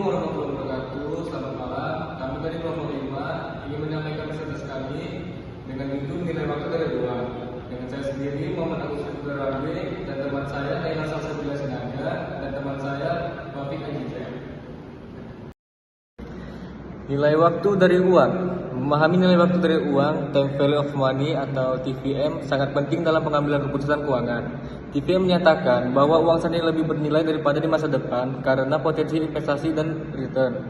warahmatullahi wabarakatuh. Selamat malam. Kami dari kelompok 5 ingin menyampaikan pesan kami dengan hitung nilai waktu dari uang. Dengan saya sendiri Muhammad Agus Fikri Rabi dan teman saya Aina Salsabila Sinaga dan teman saya Taufik Ajija. Nilai waktu dari uang. Memahami nilai waktu dari uang, time value of money atau TVM, sangat penting dalam pengambilan keputusan keuangan. TVM menyatakan bahwa uang saat ini lebih bernilai daripada di masa depan karena potensi investasi dan return.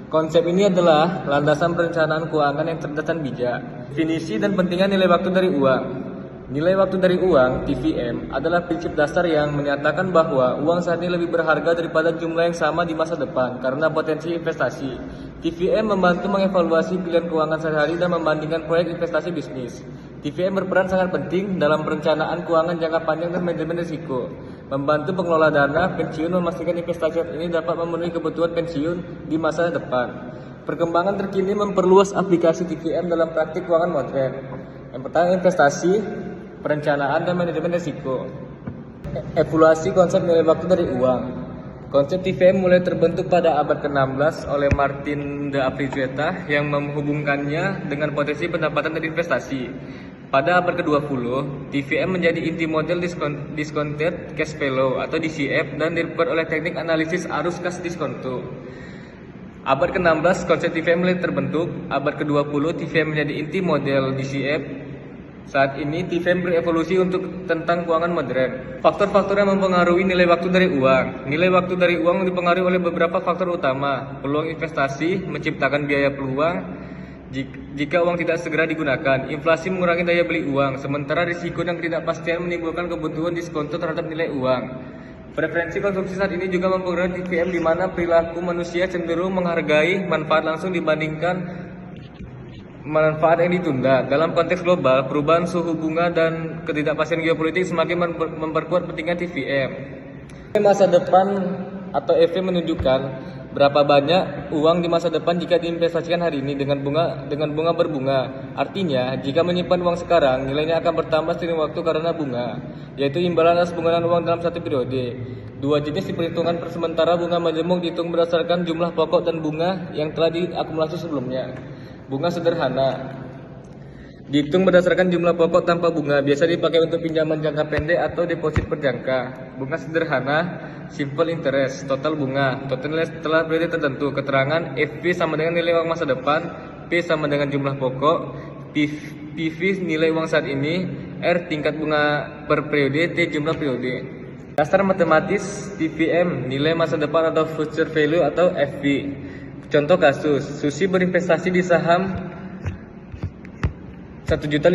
Konsep ini adalah landasan perencanaan keuangan yang cerdas dan bijak. Definisi dan pentingnya nilai waktu dari uang. Nilai waktu dari uang, TVM, adalah prinsip dasar yang menyatakan bahwa uang saat ini lebih berharga daripada jumlah yang sama di masa depan karena potensi investasi. TVM membantu mengevaluasi pilihan keuangan sehari-hari dan membandingkan proyek investasi bisnis. TVM berperan sangat penting dalam perencanaan keuangan jangka panjang dan manajemen risiko. Membantu pengelola dana pensiun memastikan investasi saat ini dapat memenuhi kebutuhan pensiun di masa depan. Perkembangan terkini memperluas aplikasi TVM dalam praktik keuangan modern. Yang pertama, investasi, perencanaan dan manajemen risiko. Evaluasi konsep nilai waktu dari uang. Konsep TVM mulai terbentuk pada abad ke-16 oleh Martin de Appijueta yang menghubungkannya dengan potensi pendapatan dari investasi. Pada abad ke-20, TVM menjadi inti model discounted cash flow atau DCF dan diperkuat oleh teknik analisis arus kas diskonto. Abad ke-16, konsep TVM mulai terbentuk. Abad ke-20, TVM menjadi inti model DCF. Saat ini, TVM berevolusi untuk tentang keuangan modern. Faktor-faktor yang mempengaruhi nilai waktu dari uang. Nilai waktu dari uang dipengaruhi oleh beberapa faktor utama. Peluang investasi, menciptakan biaya peluang. Jika uang tidak segera digunakan, inflasi mengurangi daya beli uang. Sementara risiko dan ketidakpastian menimbulkan kebutuhan diskonto terhadap nilai uang. Preferensi konsumsi saat ini juga mempengaruhi TVM di mana perilaku manusia cenderung menghargai manfaat langsung dibandingkan manfaat yang ditunda. Dalam konteks global, perubahan suhu bunga dan ketidakpastian geopolitik semakin memperkuat pentingnya TVM. Masa depan atau EV menunjukkan berapa banyak uang di masa depan jika diinvestasikan hari ini dengan bunga berbunga. Artinya, jika menyimpan uang sekarang, nilainya akan bertambah seiring waktu karena bunga, yaitu imbalan atas penggunaan uang dalam satu periode. Dua jenis diperhitungkan sementara bunga majemuk dihitung berdasarkan jumlah pokok dan bunga yang telah diakumulasi sebelumnya. Bunga sederhana dihitung berdasarkan jumlah pokok tanpa bunga, biasa dipakai untuk pinjaman jangka pendek atau deposit berjangka. Bunga sederhana, simple interest, total bunga, total nilai setelah periode tertentu. Keterangan FP sama dengan nilai uang masa depan, P sama dengan jumlah pokok, PV nilai uang saat ini, R tingkat bunga per periode, T jumlah periode. Dasar matematis TVM, nilai masa depan atau future value atau FV. Contoh kasus, Susi berinvestasi di saham 1.500.000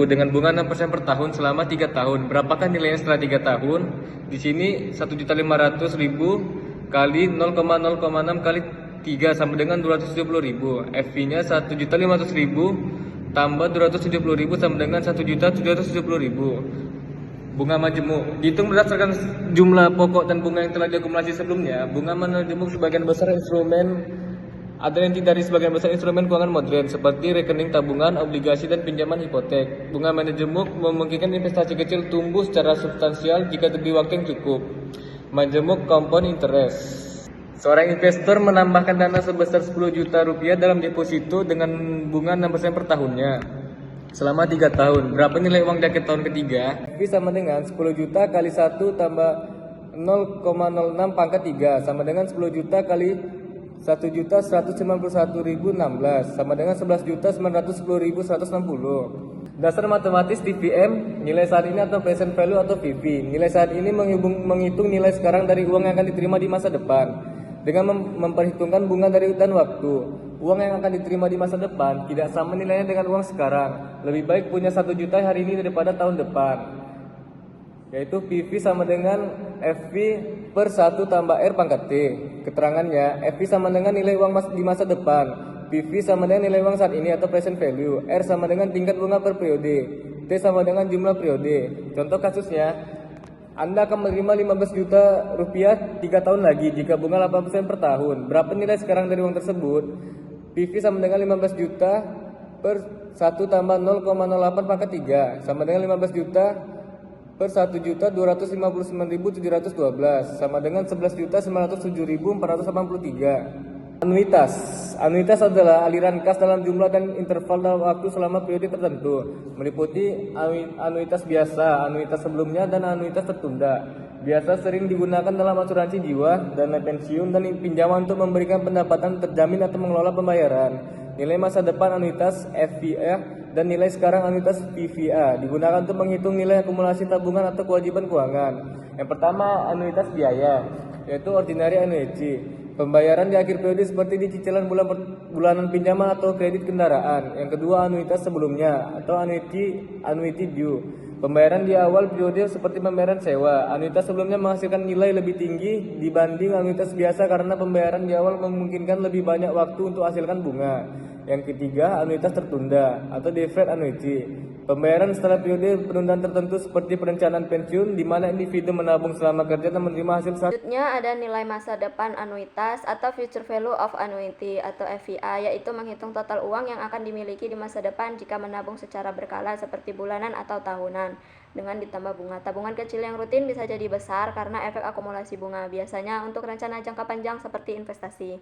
dengan bunga 6% per tahun selama 3 tahun. Berapakah nilainya setelah 3 tahun? Di sini 1.500.000 kali 0,0,6 kali 3 sama dengan 270.000. FV-nya 1.500.000 tambah 270.000 sama dengan 1.770.000. Bunga majemuk dihitung berdasarkan jumlah pokok dan bunga yang telah diakumulasi sebelumnya. Bunga majemuk sebagian besar sebagian besar instrumen keuangan modern seperti rekening tabungan, obligasi dan pinjaman hipotek. Bunga majemuk memungkinkan investasi kecil tumbuh secara substansial jika diberi waktu yang cukup. Majemuk compound interest. Seorang investor menambahkan dana sebesar 10 juta rupiah dalam deposito dengan bunga 6% per tahunnya selama 3 tahun. Berapa nilai uang di tahun ketiga? V sama dengan 10 juta kali 1 tambah 0,06 pangkat 3 sama dengan 10 juta kali 1.191.016 sama dengan 11.910.160. Dasar matematis TVM, nilai saat ini atau present value atau PV. Nilai saat ini menghitung nilai sekarang dari uang yang akan diterima di masa depan dengan memperhitungkan bunga dari dan waktu. Uang yang akan diterima di masa depan tidak sama nilainya dengan uang sekarang. Lebih baik punya 1 juta hari ini daripada tahun depan. Yaitu PV sama dengan FV per 1 tambah R pangkat T. Keterangannya, FV sama dengan nilai uang di masa depan. PV sama dengan nilai uang saat ini atau present value. R sama dengan tingkat bunga per periode. T sama dengan jumlah periode. Contoh kasusnya, Anda akan menerima 15 juta rupiah 3 tahun lagi jika bunga 8% per tahun. Berapa nilai sekarang dari uang tersebut? PV sama dengan 15 juta per 1 tambah 0,08 pangkat 3 sama dengan 15 juta per 1.259.712 sama dengan 11.907.483. Anuitas adalah aliran kas dalam jumlah dan interval dalam waktu selama periode tertentu, meliputi anuitas biasa, anuitas sebelumnya, dan anuitas tertunda. Biasa sering digunakan dalam asuransi jiwa, dana pensiun, dan pinjaman untuk memberikan pendapatan terjamin atau mengelola pembayaran. Nilai masa depan anuitas FVA dan nilai sekarang anuitas PVA digunakan untuk menghitung nilai akumulasi tabungan atau kewajiban keuangan. Yang pertama, anuitas biaya, yaitu ordinary annuity. Pembayaran di akhir periode seperti di cicilan bulanan pinjaman atau kredit kendaraan. Yang kedua, anuitas sebelumnya atau annuity due. Pembayaran di awal periode seperti pembayaran sewa. Anuitas sebelumnya menghasilkan nilai lebih tinggi dibanding anuitas biasa karena pembayaran di awal memungkinkan lebih banyak waktu untuk hasilkan bunga. Yang ketiga, anuitas tertunda atau deferred annuity. Pembayaran setelah periode penundaan tertentu seperti perencanaan pensiun di mana individu menabung selama kerja dan menerima hasil saat. Selanjutnya ada nilai masa depan anuitas atau future value of annuity atau FVA, yaitu menghitung total uang yang akan dimiliki di masa depan jika menabung secara berkala seperti bulanan atau tahunan dengan ditambah bunga. Tabungan kecil yang rutin bisa jadi besar karena efek akumulasi bunga, biasanya untuk rencana jangka panjang seperti investasi.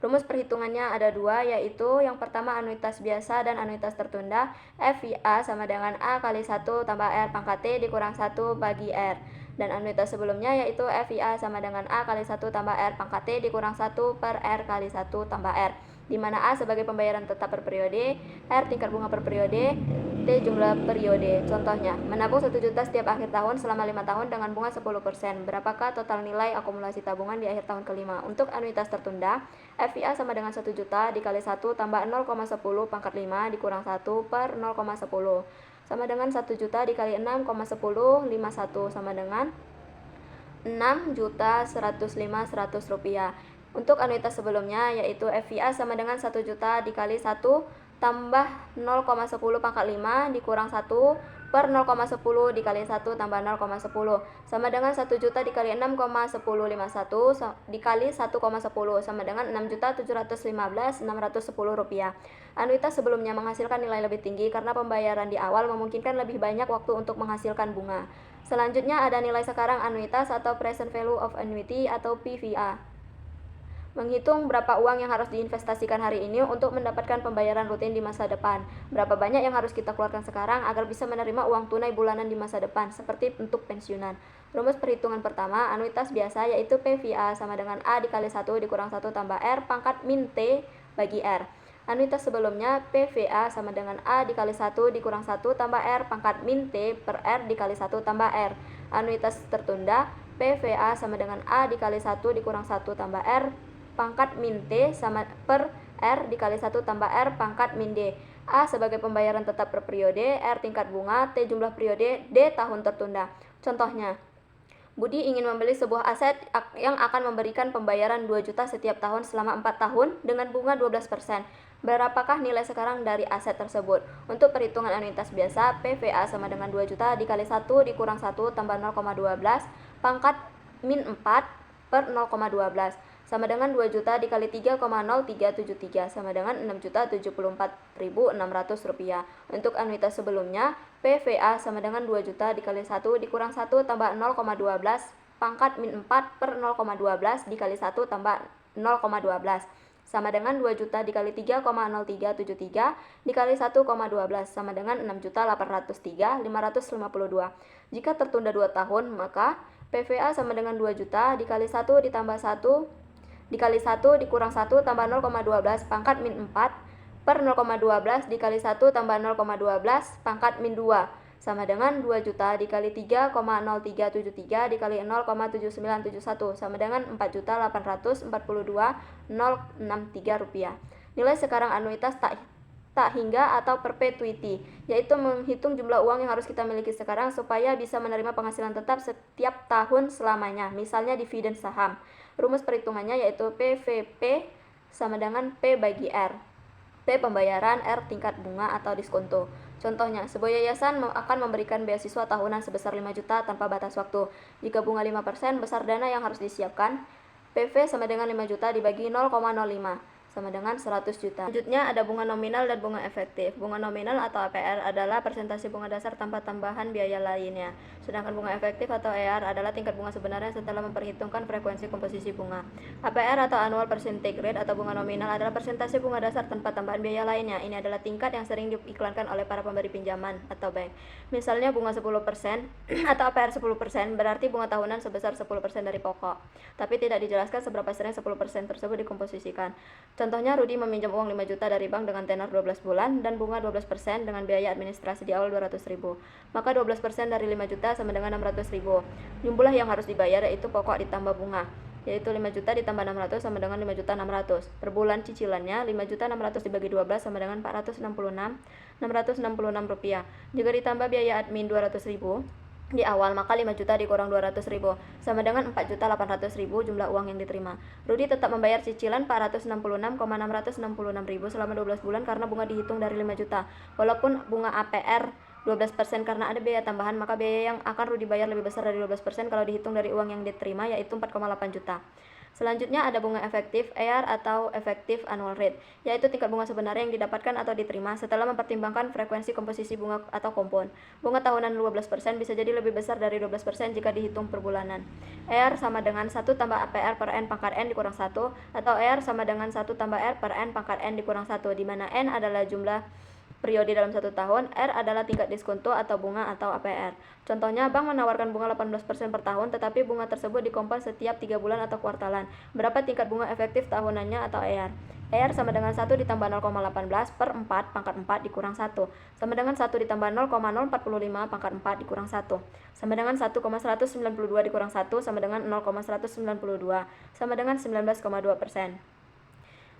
Rumus perhitungannya ada dua, yaitu yang pertama anuitas biasa dan anuitas tertunda. FVA sama dengan A kali 1 tambah R pangkat T dikurang 1 bagi R. Dan anuitas sebelumnya yaitu FVA sama dengan A kali 1 tambah R pangkat T dikurang 1 per R kali 1 tambah R, di mana A sebagai pembayaran tetap per periode, R tingkat bunga per periode, T jumlah periode. Contohnya, menabung 1 juta setiap akhir tahun selama 5 tahun dengan bunga 10%. Berapakah total nilai akumulasi tabungan di akhir tahun kelima? Untuk anuitas tertunda, FVA sama dengan 1 juta dikali 1 tambah 0,10 pangkat 5 dikurang 1 per 0,10 sama dengan 1 juta dikali 6,10 51 sama dengan 6.105.100 rupiah. Untuk anuitas sebelumnya yaitu FVA sama dengan 1 juta dikali 1 tambah 0,10 pangkat 5 dikurang 1 per 0,10 dikali 1 tambah 0,10 sama dengan 1 juta dikali 6,1051 dikali 1,10 sama dengan 6.715.610 rupiah. Anuitas sebelumnya menghasilkan nilai lebih tinggi karena pembayaran di awal memungkinkan lebih banyak waktu untuk menghasilkan bunga. Selanjutnya ada nilai sekarang anuitas atau present value of annuity atau PVA. Menghitung berapa uang yang harus diinvestasikan hari ini untuk mendapatkan pembayaran rutin di masa depan. Berapa banyak yang harus kita keluarkan sekarang agar bisa menerima uang tunai bulanan di masa depan, seperti untuk pensiunan. Rumus perhitungan pertama, anuitas biasa yaitu PVA sama dengan A dikali 1 dikurang 1 tambah R pangkat min T bagi R. Anuitas sebelumnya PVA sama dengan A dikali 1 dikurang 1 tambah R pangkat min T per R dikali 1 tambah R. Anuitas tertunda PVA sama dengan A dikali 1 dikurang 1 tambah R pangkat min T sama per R dikali 1 tambah R pangkat min D. A sebagai pembayaran tetap per periode, R tingkat bunga, T jumlah periode, D tahun tertunda. Contohnya, Budi ingin membeli sebuah aset yang akan memberikan pembayaran 2 juta setiap tahun selama 4 tahun dengan bunga 12%. Berapakah nilai sekarang dari aset tersebut? Untuk perhitungan anuitas biasa, PVA sama dengan 2 juta dikali 1 dikurang 1 tambah 0,12 pangkat min 4 per 0,12 sama dengan 2 juta dikali 3,0373 sama dengan 6.074.600 rupiah. Untuk anuitas sebelumnya, PVA sama dengan 2 juta dikali 1 dikurang 1 tambah 0,12 pangkat min 4 per 0,12 dikali 1 tambah 0,12 sama dengan 2 juta dikali 3,0373 dikali 1,12 sama dengan 6.803.552. Jika tertunda 2 tahun, maka PVA sama dengan 2 juta dikali 1 ditambah 1 dikali 1 dikurang 1 tambah 0,12 pangkat min 4 per 0,12 dikali 1 tambah 0,12 pangkat min 2 sama dengan 2 juta dikali 3,0373 dikali 0,7971 sama dengan 4.842.063 rupiah. Nilai sekarang anuitas tak hingga atau perpetuity, yaitu menghitung jumlah uang yang harus kita miliki sekarang supaya bisa menerima penghasilan tetap setiap tahun selamanya, misalnya dividen saham. Rumus perhitungannya yaitu PVP sama dengan P bagi R. P pembayaran, R tingkat bunga atau diskonto. Contohnya, sebuah yayasan akan memberikan beasiswa tahunan sebesar 5 juta tanpa batas waktu. Jika bunga 5% besar dana yang harus disiapkan, PV sama dengan 5 juta dibagi 0,05 sama dengan 100 juta. Selanjutnya ada bunga nominal dan bunga efektif. Bunga nominal atau APR adalah persentase bunga dasar tanpa tambahan biaya lainnya. Sedangkan bunga efektif atau ER adalah tingkat bunga sebenarnya setelah memperhitungkan frekuensi komposisi bunga. APR atau annual percentage rate atau bunga nominal adalah persentase bunga dasar tanpa tambahan biaya lainnya. Ini adalah tingkat yang sering diiklankan oleh para pemberi pinjaman atau bank. Misalnya bunga 10% atau APR 10% berarti bunga tahunan sebesar 10% dari pokok. Tapi tidak dijelaskan seberapa sering 10% tersebut dikomposisikan. Contohnya, Rudi meminjam uang 5 juta dari bank dengan tenor 12 bulan dan bunga 12% dengan biaya administrasi di awal 200.000. Maka 12% dari 5 juta sama dengan 600.000. Jumlah yang harus dibayar yaitu pokok ditambah bunga, yaitu 5 juta ditambah 600 sama dengan 5 juta 600. Per bulan cicilannya 5 juta 600 dibagi 12 sama dengan 666 rupiah. Jika ditambah biaya admin 200.000 di awal, maka 5 juta dikurang 200.000 sama dengan 4.800.000 jumlah uang yang diterima. Rudi tetap membayar cicilan 466,666.000 selama 12 bulan karena bunga dihitung dari 5 juta. Walaupun bunga APR 12% karena ada biaya tambahan, maka biaya yang akan Rudi bayar lebih besar dari 12% kalau dihitung dari uang yang diterima, yaitu 4,8 juta. Selanjutnya ada bunga efektif ER atau effective annual rate, yaitu tingkat bunga sebenarnya yang didapatkan atau diterima setelah mempertimbangkan frekuensi komposisi bunga atau kompon. Bunga tahunan 12% bisa jadi lebih besar dari 12% jika dihitung per bulanan. ER sama dengan 1 tambah APR per N pangkat N dikurang 1, atau ER sama dengan 1 tambah R per N pangkat N dikurang 1, di mana N adalah jumlah periode dalam 1 tahun, R adalah tingkat diskonto atau bunga atau APR. Contohnya, bank menawarkan bunga 18% per tahun, tetapi bunga tersebut dikompos setiap 3 bulan atau kuartalan. Berapa tingkat bunga efektif tahunannya atau ER? ER sama dengan 1 ditambah 0,18 per 4 pangkat 4 dikurang 1, sama dengan 1 ditambah 0,045 pangkat 4 dikurang 1, sama dengan 1,192 dikurang 1, sama dengan 0,192, sama dengan 19,2%.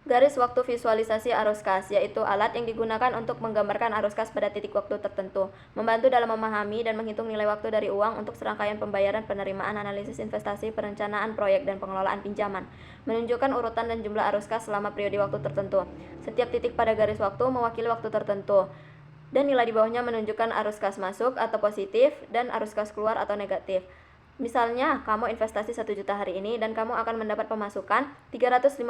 Garis waktu visualisasi arus kas, yaitu alat yang digunakan untuk menggambarkan arus kas pada titik waktu tertentu, membantu dalam memahami dan menghitung nilai waktu dari uang untuk serangkaian pembayaran, penerimaan, analisis investasi, perencanaan proyek, dan pengelolaan pinjaman, menunjukkan urutan dan jumlah arus kas selama periode waktu tertentu. Setiap titik pada garis waktu mewakili waktu tertentu, dan nilai di bawahnya menunjukkan arus kas masuk atau positif dan arus kas keluar atau negatif. Misalnya, kamu investasi 1 juta hari ini dan kamu akan mendapat pemasukan 350.000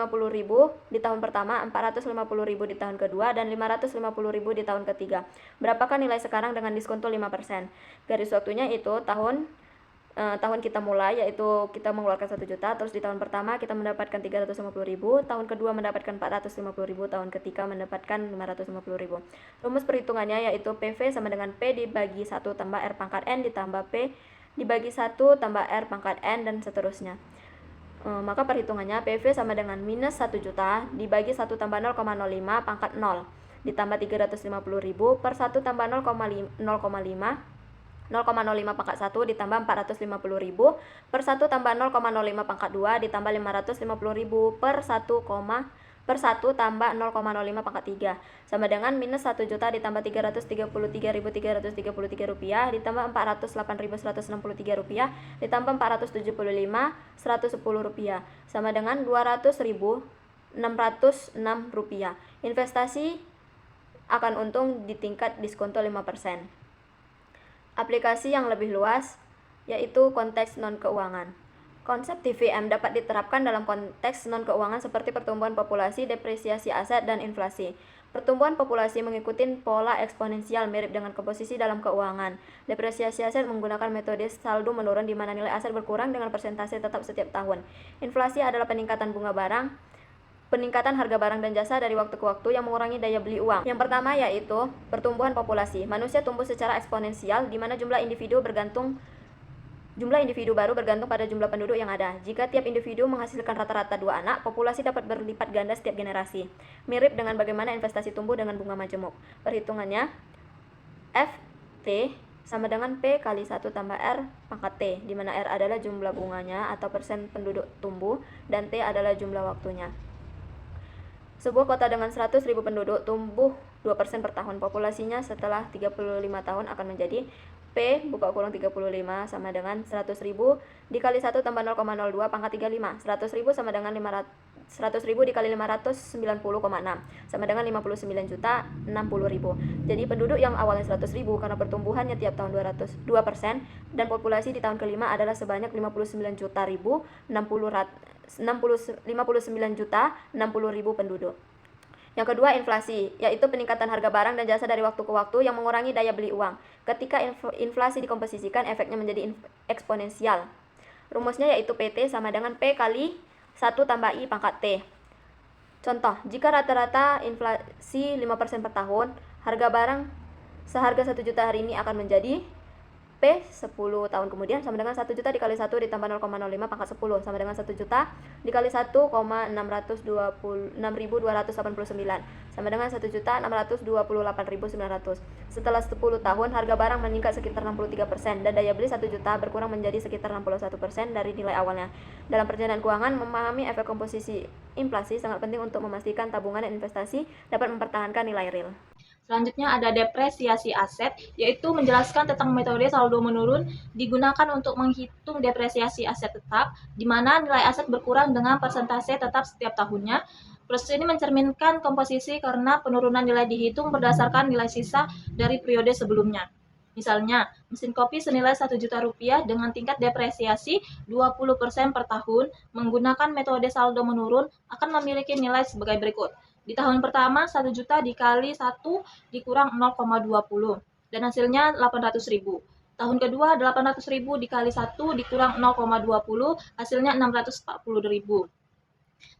di tahun pertama, 450.000 di tahun kedua, dan 550.000 di tahun ketiga. Berapakah nilai sekarang dengan diskonto 5%? Garis waktunya itu tahun kita mulai, yaitu kita mengeluarkan 1 juta, terus di tahun pertama kita mendapatkan 350.000, tahun kedua mendapatkan 450.000, tahun ketiga mendapatkan 550.000. Rumus perhitungannya yaitu PV sama dengan P dibagi 1 tambah R pangkat N ditambah P dibagi 1 tambah R pangkat N dan seterusnya. Maka perhitungannya PV sama dengan minus 1 juta dibagi 1 tambah 0,05 pangkat 0 ditambah 350.000 per 1 tambah 0,05 pangkat 1 ditambah 450.000 per 1 tambah 0,05 pangkat 2 ditambah 550.000 per 1 tambah 0,05 pangkat 3 sama dengan minus 1 juta ditambah 333.333 rupiah ditambah 408.163 rupiah ditambah 475.110 rupiah sama dengan 200.606 rupiah. Investasi akan untung di tingkat diskonto 5%. Aplikasi yang lebih luas yaitu konteks non-keuangan. Konsep TVM dapat diterapkan dalam konteks non-keuangan seperti pertumbuhan populasi, depresiasi aset, dan inflasi. Pertumbuhan populasi mengikuti pola eksponensial mirip dengan komposisi dalam keuangan. Depresiasi aset menggunakan metode saldo menurun di mana nilai aset berkurang dengan persentase tetap setiap tahun. Inflasi adalah peningkatan harga barang dan jasa dari waktu ke waktu yang mengurangi daya beli uang. Yang pertama yaitu pertumbuhan populasi. Manusia tumbuh secara eksponensial di mana jumlah individu baru bergantung pada jumlah penduduk yang ada. Jika tiap individu menghasilkan rata-rata 2 anak, populasi dapat berlipat ganda setiap generasi. Mirip dengan bagaimana investasi tumbuh dengan bunga majemuk. Perhitungannya, FT sama dengan P kali 1 tambah R pangkat T, di mana R adalah jumlah bunganya atau persen penduduk tumbuh, dan T adalah jumlah waktunya. Sebuah kota dengan 100.000 penduduk tumbuh 2% per tahun. Populasinya setelah 35 tahun akan menjadi P buka kurung 35 sama dengan 100.000 dikali 1 tambah 0,02 pangkat 35. 100.000 sama dengan 100.000 dikali 590,6 sama dengan 59.060.000. Jadi penduduk yang awalnya 100.000 karena pertumbuhannya tiap tahun 2% dan populasi di tahun kelima adalah sebanyak 59.060.000 59.060.000 penduduk. Yang kedua, inflasi, yaitu peningkatan harga barang dan jasa dari waktu ke waktu yang mengurangi daya beli uang. Ketika inflasi dikomposisikan, efeknya menjadi eksponensial. Rumusnya yaitu PT sama dengan P kali 1 tambah I pangkat T. Contoh, jika rata-rata inflasi 5% per tahun, harga barang seharga 1 juta hari ini akan menjadi P 10 tahun kemudian sama dengan 1 juta dikali 1 ditambah 0,05 pangkat 10 sama dengan 1 juta dikali 1,6289 sama dengan 1.628.900. Setelah 10 tahun, harga barang meningkat sekitar 63% dan daya beli 1 juta berkurang menjadi sekitar 61% dari nilai awalnya. Dalam perjalanan keuangan, memahami efek komposisi inflasi sangat penting untuk memastikan tabungan dan investasi dapat mempertahankan nilai real. Selanjutnya ada depresiasi aset, yaitu menjelaskan tentang metode saldo menurun digunakan untuk menghitung depresiasi aset tetap, di mana nilai aset berkurang dengan persentase tetap setiap tahunnya. Proses ini mencerminkan komposisi karena penurunan nilai dihitung berdasarkan nilai sisa dari periode sebelumnya. Misalnya, mesin kopi senilai 1 juta rupiah dengan tingkat depresiasi 20% per tahun menggunakan metode saldo menurun akan memiliki nilai sebagai berikut. Di tahun pertama, 1 juta dikali 1 dikurang 0,20 dan hasilnya 800.000. Tahun kedua, 800.000 dikali 1 dikurang 0,20 hasilnya 640.000.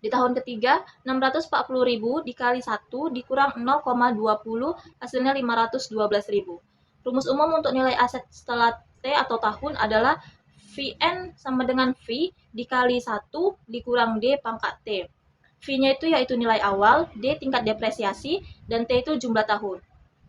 Di tahun ketiga, 640.000 dikali 1 dikurang 0,20 hasilnya 512.000. Rumus umum untuk nilai aset setelah T atau tahun adalah Vn sama dengan V dikali 1 dikurang D pangkat T. V-nya itu yaitu nilai awal, D tingkat depresiasi, dan T itu jumlah tahun.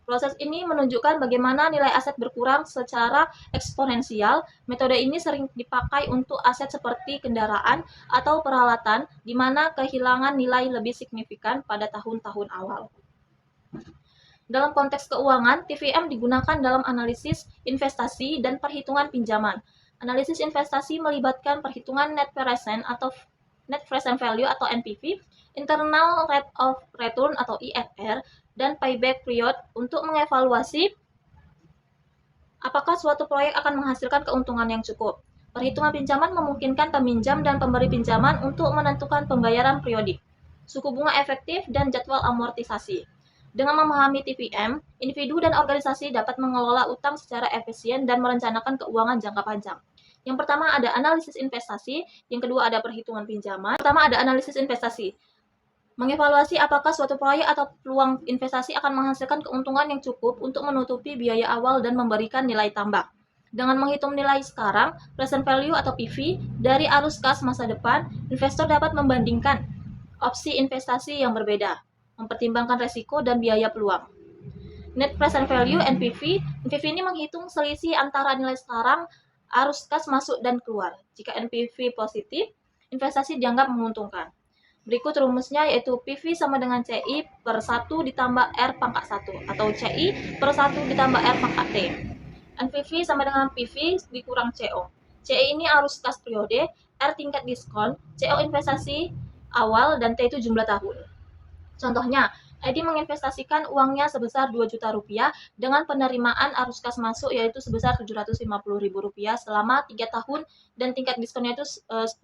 Proses ini menunjukkan bagaimana nilai aset berkurang secara eksponensial. Metode ini sering dipakai untuk aset seperti kendaraan atau peralatan, di mana kehilangan nilai lebih signifikan pada tahun-tahun awal. Dalam konteks keuangan, TVM digunakan dalam analisis investasi dan perhitungan pinjaman. Analisis investasi melibatkan perhitungan net present value atau NPV, internal rate of return atau IRR, dan payback period untuk mengevaluasi apakah suatu proyek akan menghasilkan keuntungan yang cukup. Perhitungan pinjaman memungkinkan peminjam dan pemberi pinjaman untuk menentukan pembayaran periodik, suku bunga efektif, dan jadwal amortisasi. Dengan memahami TVM, individu dan organisasi dapat mengelola utang secara efisien dan merencanakan keuangan jangka panjang. Yang pertama ada analisis investasi, yang kedua ada perhitungan pinjaman. Pertama ada analisis investasi. Mengevaluasi apakah suatu proyek atau peluang investasi akan menghasilkan keuntungan yang cukup untuk menutupi biaya awal dan memberikan nilai tambah. Dengan menghitung nilai sekarang, present value atau PV, dari arus kas masa depan, investor dapat membandingkan opsi investasi yang berbeda, mempertimbangkan resiko dan biaya peluang. Net present value (NPV). NPV ini menghitung selisih antara nilai sekarang, arus kas masuk dan keluar. Jika NPV positif, investasi dianggap menguntungkan. Berikut rumusnya yaitu PV sama dengan CI per 1 ditambah R pangkat 1 atau CI per 1 ditambah R pangkat T. NPV sama dengan PV dikurang CO. CI ini arus kas periode, R tingkat diskon, CO investasi awal, dan T itu jumlah tahun. Contohnya, Edi menginvestasikan uangnya sebesar 2 juta rupiah dengan penerimaan arus kas masuk yaitu sebesar 750.000 rupiah selama 3 tahun dan tingkat diskonnya itu 10%.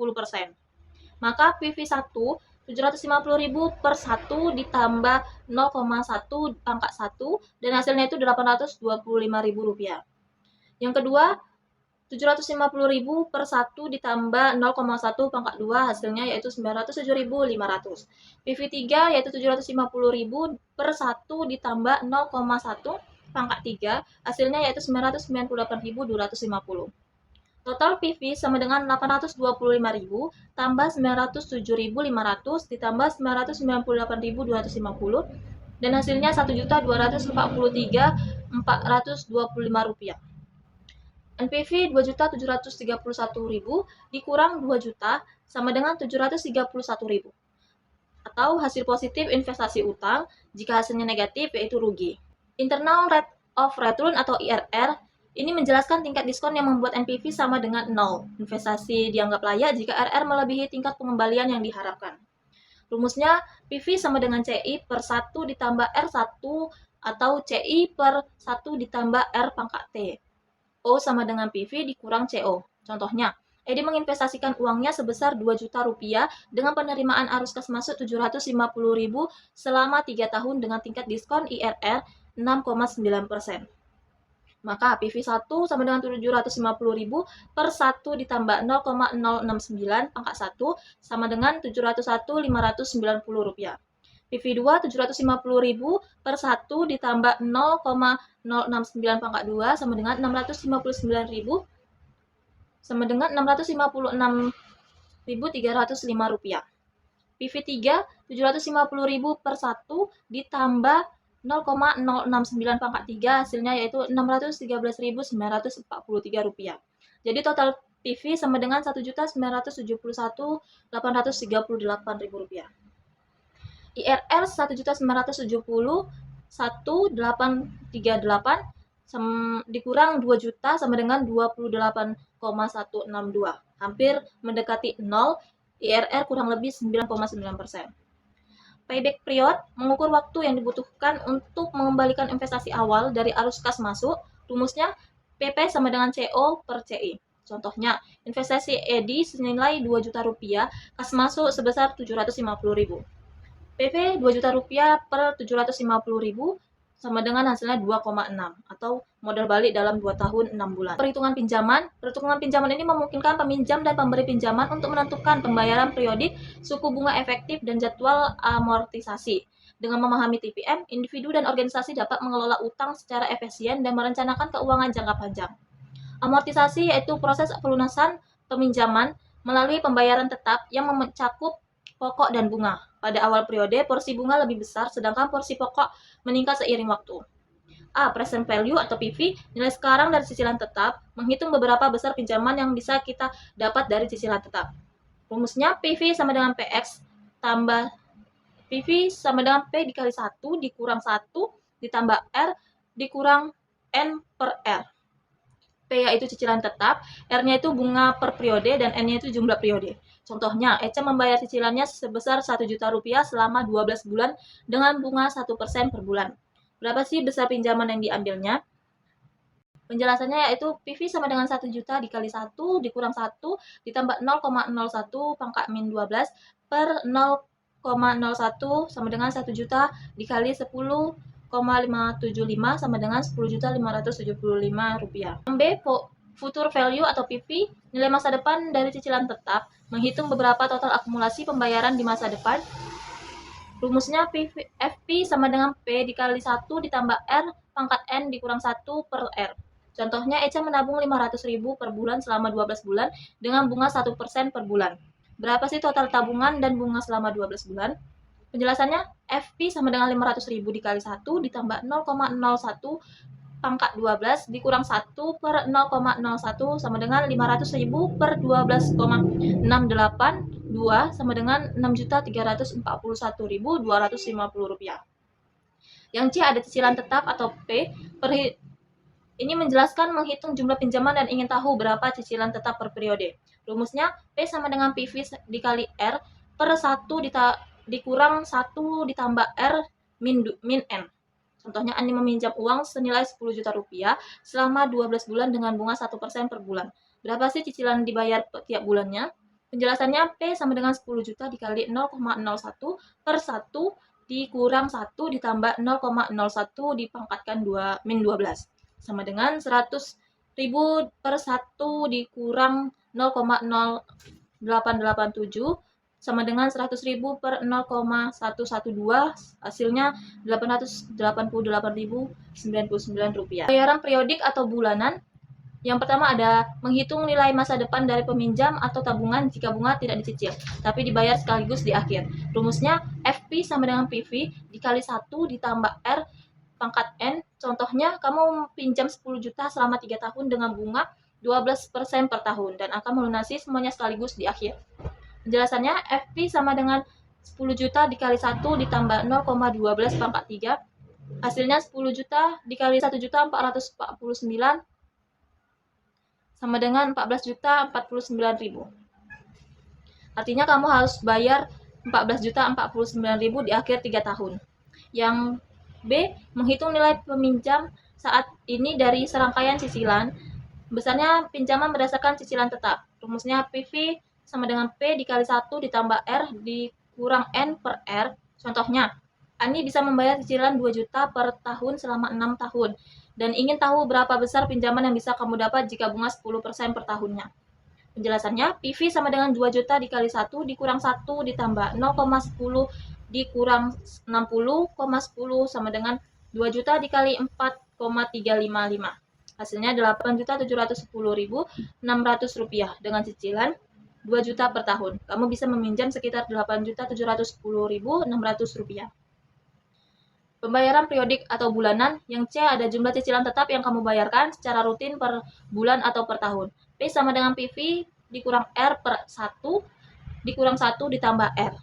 Maka PV1 750.000 per 1 ditambah 0,1 pangkat 1 dan hasilnya itu 825.000 rupiah. Yang kedua, 750.000 per 1 ditambah 0,1 pangkat 2 hasilnya yaitu 907.500. PV3 yaitu 750.000 per 1 ditambah 0,1 pangkat 3 hasilnya yaitu 998.250. Total PV sama dengan 825.000 tambah 907.500 ditambah 998.250 dan hasilnya 1.243.425 rupiah. NPV 2.731.000 dikurang 2 juta sama dengan 731.000. Atau hasil positif investasi utang, jika hasilnya negatif yaitu rugi. Internal rate of return atau IRR ini menjelaskan tingkat diskon yang membuat NPV sama dengan 0. Investasi dianggap layak jika RR melebihi tingkat pengembalian yang diharapkan. Rumusnya PV sama dengan CI per 1 ditambah R1 atau CI per 1 ditambah R pangkat T. O sama dengan PV dikurang CO. Contohnya, Edi menginvestasikan uangnya sebesar 2 juta rupiah dengan penerimaan arus kas masuk 750.000 selama 3 tahun dengan tingkat diskon IRR 6,9%. Maka PV1 sama dengan 750.000 per 1 ditambah 0,069 pangkat 1 sama dengan 701.590 rupiah. PV2 750.000 per 1 ditambah 0,069 pangkat 2 sama dengan 659.000 sama dengan 656.305 rupiah. PV3 750.000 per 1 ditambah 0,069 pangkat 3 hasilnya yaitu 613.943 rupiah. Jadi total PV sama dengan 1.971.838.000 rupiah. IRR 1.970.1.838 dikurang 2 juta sama dengan 28,162. Hampir mendekati 0, IRR kurang lebih 9,9%. Payback period mengukur waktu yang dibutuhkan untuk mengembalikan investasi awal dari arus kas masuk. Rumusnya PP sama dengan CO per CI. Contohnya, investasi Edi senilai 2 juta rupiah, kas masuk sebesar 750.000. PV 2 juta rupiah per 750.000 sama dengan hasilnya 2,6 atau modal balik dalam 2 tahun 6 bulan. Perhitungan pinjaman ini memungkinkan peminjam dan pemberi pinjaman untuk menentukan pembayaran periodik, suku bunga efektif, dan jadwal amortisasi. Dengan memahami TPM, individu dan organisasi dapat mengelola utang secara efisien dan merencanakan keuangan jangka panjang. Amortisasi yaitu proses pelunasan peminjaman melalui pembayaran tetap yang mencakup pokok dan bunga. Pada awal periode, porsi bunga lebih besar, sedangkan porsi pokok meningkat seiring waktu. A. Present value atau PV, nilai sekarang dari cicilan tetap, menghitung beberapa besar pinjaman yang bisa kita dapat dari cicilan tetap. Rumusnya PV sama dengan PX tambah PV sama dengan P dikali 1 dikurang 1 ditambah R dikurang N per R. P yaitu cicilan tetap, R-nya itu bunga per periode, dan N-nya itu jumlah periode. Contohnya, Eca membayar cicilannya sebesar 1 juta rupiah selama 12 bulan dengan bunga 1% per bulan. Berapa sih besar pinjaman yang diambilnya? Penjelasannya yaitu PV sama dengan 1 juta dikali 1 dikurang 1 ditambah 0,01 pangkat min 12 per 0,01 sama dengan 1 juta dikali 10,575 sama dengan 10.575 rupiah. B. Future value atau PV, nilai masa depan dari cicilan tetap, menghitung beberapa total akumulasi pembayaran di masa depan. Rumusnya FP sama dengan P dikali 1 ditambah R pangkat N dikurang 1 per R. Contohnya, Eca menabung 500.000 per bulan selama 12 bulan dengan bunga 1% per bulan. Berapa sih total tabungan dan bunga selama 12 bulan? Penjelasannya, FP sama dengan 500.000 dikali 1 ditambah 0,01 pangkat 12 dikurang 1 per 0,01 sama dengan 500.000 per 12,682 sama dengan 6.341.250 rupiah. Yang C ada cicilan tetap atau P. Ini menjelaskan menghitung jumlah pinjaman dan ingin tahu berapa cicilan tetap per periode. Rumusnya P sama dengan PV dikali R per 1 dikurang 1 ditambah R min N. Contohnya, Andi meminjam uang senilai 10 juta rupiah selama 12 bulan dengan bunga 1% per bulan. Berapa sih cicilan dibayar tiap bulannya? Penjelasannya, P sama dengan 10 juta dikali 0,01 per 1 dikurang 1 ditambah 0,01 dipangkatkan 2 min 12. Sama dengan 100.000 per 1 dikurang 0,0887 sama dengan 100.000 per 0,112, hasilnya 888.099 rupiah. Bayaran periodik atau bulanan. Yang pertama ada menghitung nilai masa depan dari peminjam atau tabungan jika bunga tidak dicicil, tapi dibayar sekaligus di akhir. Rumusnya FP sama dengan PV dikali 1 ditambah R pangkat N. Contohnya, kamu pinjam 10 juta selama 3 tahun dengan bunga 12% per tahun dan akan melunasi semuanya sekaligus di akhir. Penjelasannya, FP sama dengan 10 juta dikali 1 ditambah 0,12 pangkat 3. Hasilnya 10 juta dikali 1.449 sama dengan 14.049.000. Artinya kamu harus bayar 14.049.000 di akhir 3 tahun. Yang B, menghitung nilai peminjam saat ini dari serangkaian cicilan. Besarnya pinjaman berdasarkan cicilan tetap. Rumusnya PV sama dengan P dikali 1 ditambah R dikurang N per R. Contohnya, Ani bisa membayar cicilan 2 juta per tahun selama 6 tahun dan ingin tahu berapa besar pinjaman yang bisa kamu dapat jika bunga 10% per tahunnya. Penjelasannya, PV sama dengan 2 juta dikali 1 dikurang 1 ditambah 0,10 dikurang 60,10 sama dengan 2 juta dikali 4,355. Hasilnya Rp8.710.600 dengan cicilan 2 juta per tahun. Kamu bisa meminjam sekitar Rp8.710.600. Pembayaran periodik atau bulanan, yang C ada jumlah cicilan tetap yang kamu bayarkan secara rutin per bulan atau per tahun. P sama dengan PV dikurang R per 1 dikurang 1 ditambah R.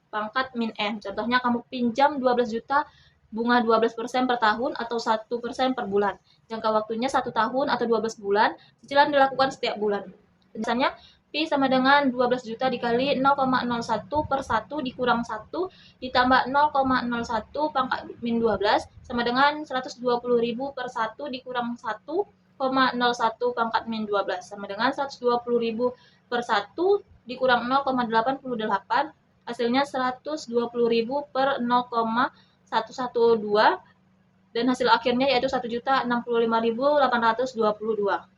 Pangkat min N. Contohnya kamu pinjam 12 juta bunga 12% per tahun atau 1% per bulan. Jangka waktunya 1 tahun atau 12 bulan, cicilan dilakukan setiap bulan. Penjelasannya, P sama dengan 12 juta dikali 0,01 per 1 dikurang 1 ditambah 0,01 pangkat min 12 sama dengan 120.000 per 1 dikurang 1,01 pangkat min 12 sama dengan 120.000 per 1 dikurang 0,88 hasilnya 120.000 per 0,112 dan hasil akhirnya yaitu 1.065.822.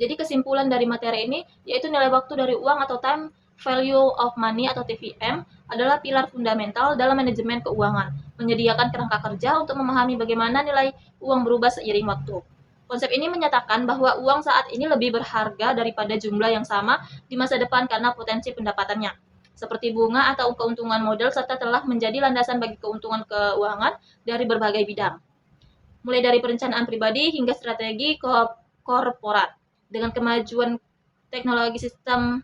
Jadi kesimpulan dari materi ini yaitu nilai waktu dari uang atau time value of money atau TVM adalah pilar fundamental dalam manajemen keuangan, menyediakan kerangka kerja untuk memahami bagaimana nilai uang berubah seiring waktu. Konsep ini menyatakan bahwa uang saat ini lebih berharga daripada jumlah yang sama di masa depan karena potensi pendapatannya, seperti bunga atau keuntungan modal serta telah menjadi landasan bagi keuntungan keuangan dari berbagai bidang, mulai dari perencanaan pribadi hingga strategi korporat. Dengan kemajuan teknologi sistem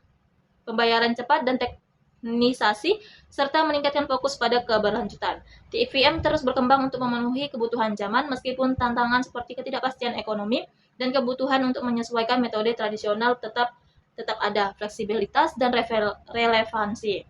pembayaran cepat dan teknisasi, serta meningkatkan fokus pada keberlanjutan, TVM terus berkembang untuk memenuhi kebutuhan zaman meskipun tantangan seperti ketidakpastian ekonomi dan kebutuhan untuk menyesuaikan metode tradisional tetap ada, fleksibilitas dan relevansi.